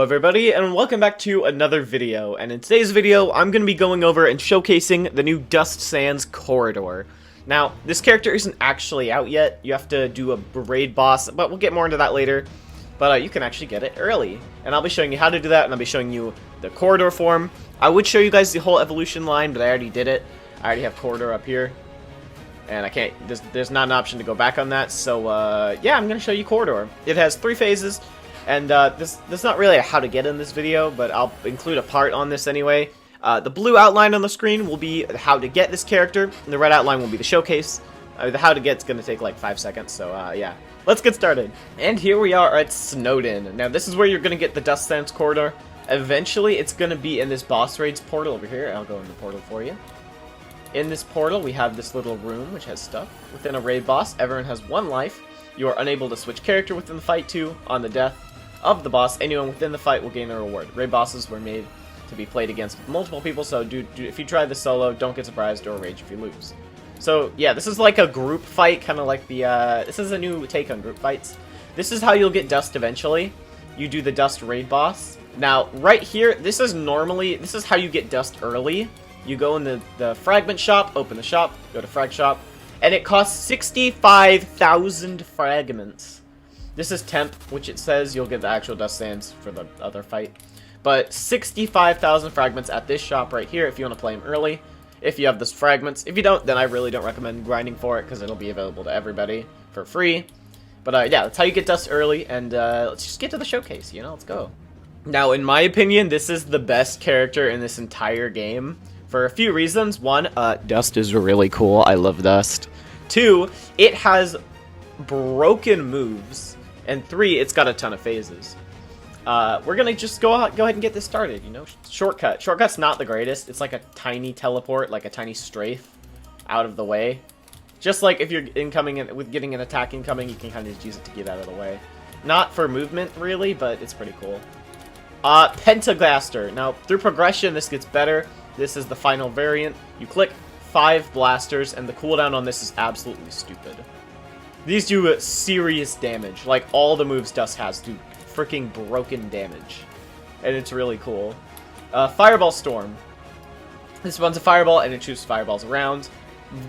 everybody, and welcome back to another video. And in today's video, I'm going to be going over and showcasing the new SANS corridor. Now, this character isn't actually out yet. You have to do a raid boss, but we'll get more into that later. But you can actually get it early. And I'll be showing you how to do that, and I'll be showing you the corridor form. I would show you guys the whole evolution line, but I already did it. I already have corridor up here. And I can't, there's not an option to go back on that, so yeah, I'm going to show you corridor. It has 3 phases. And this is not really a how to get in this video, but I'll include a part on this anyway. The blue outline on the screen will be how to get this character, and the red outline will be the showcase. The how to get's going to take like 5 seconds, so yeah. Let's get started. And here we are at Snowden. Now this is where you're going to get the SANS corridor. Eventually it's going to be in this boss raids portal over here. I'll go in the portal for you. In this portal we have this little room which has stuff. Within a raid boss, everyone has 1 life. You are unable to switch character within the fight too. On the death of the boss, anyone within the fight will gain a reward. Raid bosses were made to be played against with multiple people, so if you try this solo, don't get surprised or rage if you lose. So yeah, this is like a group fight, kind of like the, this is a new take on group fights. This is how you'll get Dust eventually. You do the Dust raid boss. Now, right here, this is how you get Dust early. You go in the fragment shop, open the shop, go to frag shop, and it costs 65,000 fragments. This is temp, which it says you'll get the actual SANS for the other fight. But 65,000 fragments at this shop right here if you want to play them early. If you have those fragments. If you don't, then I really don't recommend grinding for it because it'll be available to everybody for free. But yeah, that's how you get Dust early. And let's just get to the showcase, you know, let's go. Now, in my opinion, this is the best character in this entire game for a few reasons. 1, Dust is really cool. I love Dust. 2, it has broken moves. And 3, it's got a ton of phases. We're gonna just go ahead and get this started, you know? Shortcut. Shortcut's not the greatest. It's like a tiny teleport, like a tiny strafe out of the way. Just like if you're with getting an attack incoming, you can kind of just use it to get out of the way. Not for movement, really, but it's pretty cool. Pentaglaster. Now, through progression, this gets better. This is the final variant. You click 5 blasters, and the cooldown on this is absolutely stupid. These do serious damage. Like, all the moves Dust has do freaking broken damage. And it's really cool. Fireball Storm. This runs a fireball, and it shoots fireballs around.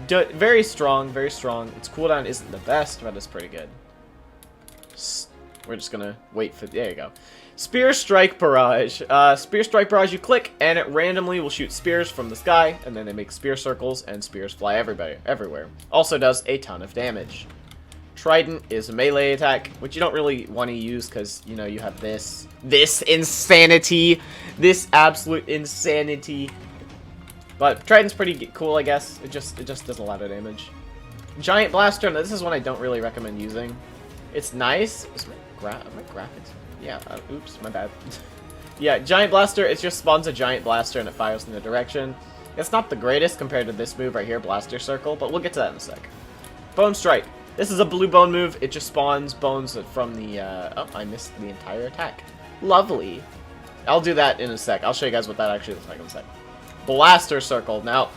Very strong, very strong. Its cooldown isn't the best, but it's pretty good. We're just gonna wait for... There you go. Spear Strike Barrage. Spear Strike Barrage, you click, and it randomly will shoot spears from the sky, and then they make spear circles, and spears fly everywhere. Also does a ton of damage. Trident is a melee attack, which you don't really want to use because, you know, you have this insanity, this absolute insanity. But Trident's pretty cool, I guess. It just does a lot of damage. Giant Blaster, now this is one I don't really recommend using. It's nice. Is my graphics? Yeah, oops, my bad. Yeah, Giant Blaster, it just spawns a Giant Blaster and it fires in the direction. It's not the greatest compared to this move right here, Blaster Circle, but we'll get to that in a sec. Bone Strike. This is a blue bone move. It just spawns bones from the, oh, I missed the entire attack. Lovely. I'll do that in a sec. I'll show you guys what that actually looks like in a sec. Blaster Circle. Now,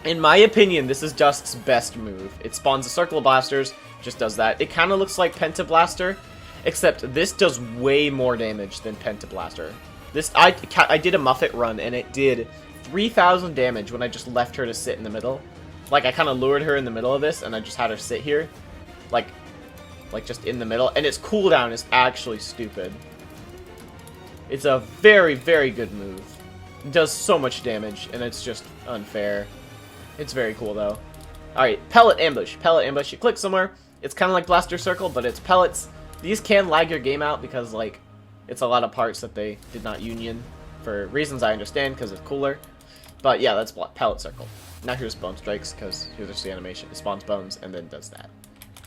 in my opinion, this is Dust's best move. It spawns a circle of blasters, just does that. It kind of looks like Pentablaster, except this does way more damage than Pentablaster. This, I did a Muffet run, and it did 3,000 damage when I just left her to sit in the middle. Like, I kind of lured her in the middle of this, and I just had her sit here. Like just in the middle. And its cooldown is actually stupid. It's a very, very good move. It does so much damage, and it's just unfair. It's very cool, though. Alright, Pellet Ambush. Pellet Ambush, you click somewhere. It's kind of like Blaster Circle, but it's pellets. These can lag your game out because, like, it's a lot of parts that they did not union. For reasons I understand, because it's cooler. But yeah, that's Pellet Circle. Now here's Bone Strikes, because here's just the animation. It spawns bones, and then does that.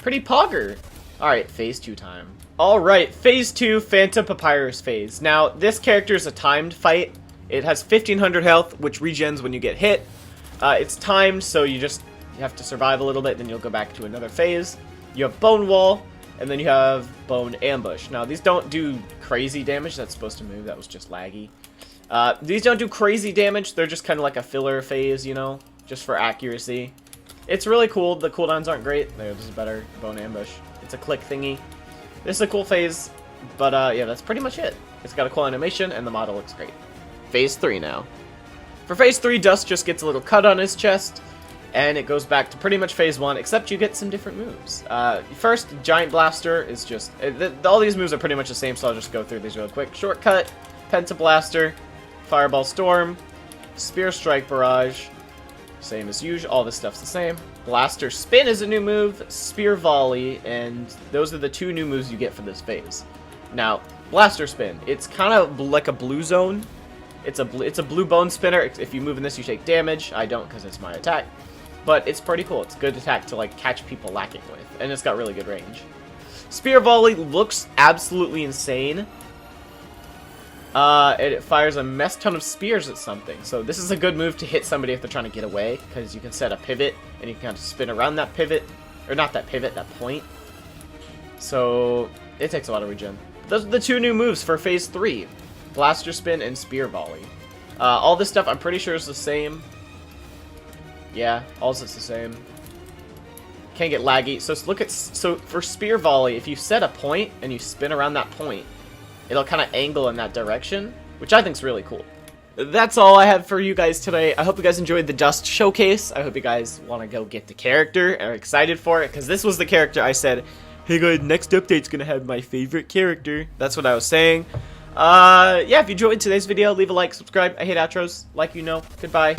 Pretty pogger! Alright, Phase 2 time. Alright, Phase 2, Phantom Papyrus Phase. Now, this character is a timed fight. It has 1,500 health, which regens when you get hit. It's timed, so you have to survive a little bit, then you'll go back to another phase. You have Bone Wall, and then you have Bone Ambush. Now, these don't do crazy damage. That's supposed to move. That was just laggy. These don't do crazy damage. They're just kind of like a filler phase, you know? Just for accuracy. It's really cool. The cooldowns aren't great. This is better. Bone Ambush. It's a click thingy. This is a cool phase. But yeah, that's pretty much it. It's got a cool animation, and the model looks great. Phase 3 now. For Phase 3, Dust just gets a little cut on his chest, and it goes back to pretty much Phase 1, except you get some different moves. First, Giant Blaster is just... all these moves are pretty much the same, so I'll just go through these real quick. Shortcut, Penta Blaster, Fireball Storm, Spear Strike Barrage, same as usual, all this stuff's the same. Blaster Spin is a new move, Spear Volley, and those are the 2 new moves you get for this phase. Now, Blaster Spin, it's kind of like a blue zone. It's a blue bone spinner. If you move in this, you take damage. I don't because it's my attack. But it's pretty cool. It's a good attack to like catch people lacking with, and it's got really good range. Spear Volley looks absolutely insane. It fires a mess ton of spears at something. So this is a good move to hit somebody if they're trying to get away, because you can set a pivot, and you can kind of spin around that pivot. Or not that pivot, that point. So it takes a lot of regen. Those are the 2 new moves for Phase 3. Blaster Spin and Spear Volley. All this stuff I'm pretty sure is the same. Yeah, all this is the same. Can't get laggy. So for Spear Volley, if you set a point and you spin around that point, it'll kind of angle in that direction, which I think is really cool. That's all I have for you guys today. I hope you guys enjoyed the Dust showcase. I hope you guys want to go get the character and are excited for it, because this was the character I said, hey guys, next update's gonna have my favorite character. That's what I was saying. Yeah, if you enjoyed today's video, leave a like, subscribe. I hate outros, like you know. Goodbye.